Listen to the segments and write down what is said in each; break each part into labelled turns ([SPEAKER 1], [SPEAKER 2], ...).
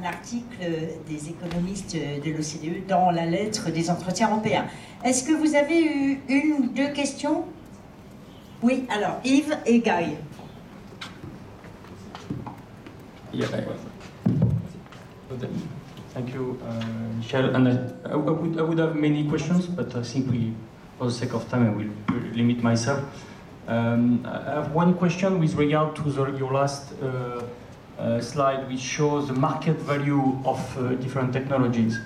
[SPEAKER 1] un article des économistes de l'OCDE dans la lettre des Entretiens européens. Est-ce que vous avez eu une ou deux questions? Oui, alors Yves et Guy.
[SPEAKER 2] Yeah. Thank you, Michel. And I would have many questions, but I think for the sake of time, I will limit myself. I have one question with regard to your last slide, which shows the market value of different technologies.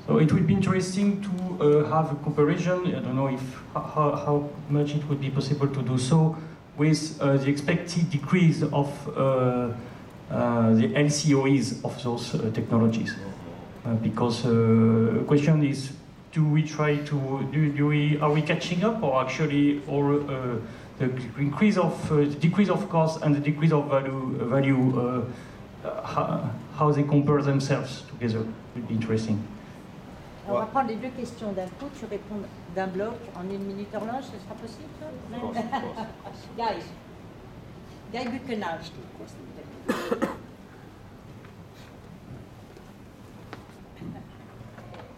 [SPEAKER 2] So it would be interesting to have a comparison. I don't know how much it would be possible to do so with the expected decrease of the LCOEs of those technologies. Because the question is, are we catching up, or actually, or the decrease of cost and the decrease of value, how they compare themselves together would be interesting.
[SPEAKER 3] On va prendre les deux questions d'un coup, tu réponds d'un bloc en 1 minute horloge, ce sera possible ça? Guy Buchenage.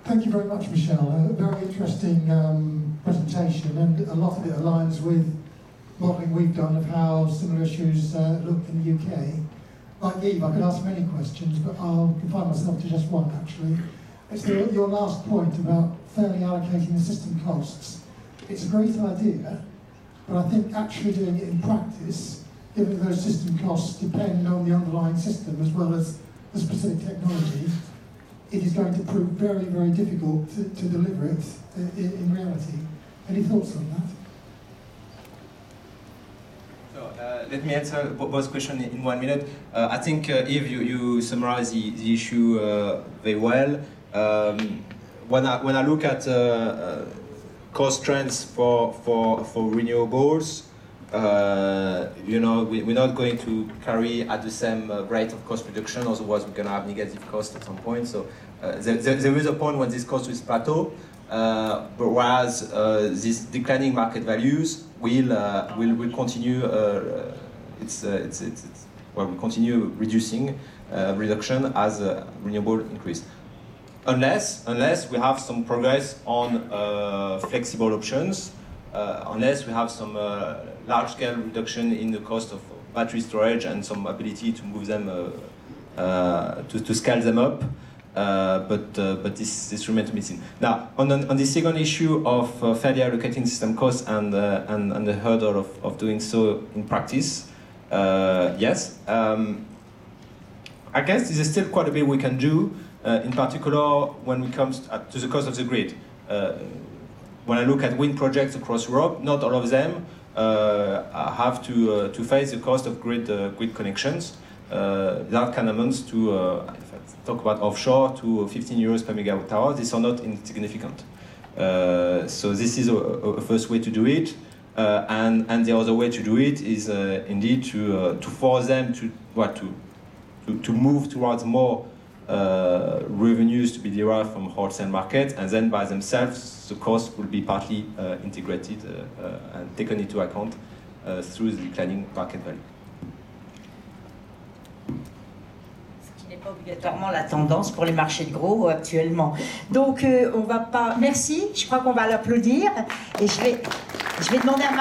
[SPEAKER 4] Thank you very much, Michel. A very interesting presentation, and a lot of it aligns with modelling we've done of how similar issues look in the UK. Like Eve, I could ask many questions, but I'll confine myself to just one, actually. It's your last point about fairly allocating the system costs. It's a great idea, but I think actually doing it in practice, given that those system costs depend on the underlying system as well as the specific technology, it is going to prove very, very difficult to deliver it in reality. Any thoughts on that?
[SPEAKER 5] So, let me answer both questions in 1 minute. I think, Yves, you summarized the issue very well. When I look at cost trends for renewables, we're not going to carry at the same rate of cost reduction, otherwise we're going to have negative cost at some point. So there is a point when this cost will plateau, but whereas these declining market values will continue. We continue reducing reduction as renewable increase. Unless we have some progress on flexible options, unless we have some large-scale reduction in the cost of battery storage and some ability to move them, to scale them up, but this remains to be seen. Now, on the second issue of fairly allocating system costs and the hurdle of doing so in practice, yes. I guess there is still quite a bit we can do. In particular, when it comes to the cost of the grid. When I look at wind projects across Europe, not all of them have to face the cost of grid connections. That can amount to, if I talk about offshore, to 15 euros per megawatt hour. These are not insignificant. So this is a first way to do it. And the other way to do it is indeed to force them to move towards more revenues to be derived from wholesale market, and then by themselves the cost will be partly integrated and taken into account through the declining market value.
[SPEAKER 1] Ce qui n'est pas obligatoirement la tendance pour les marchés de gros actuellement. Donc on va pas. Merci. Je crois qu'on va l'applaudir et je vais demander à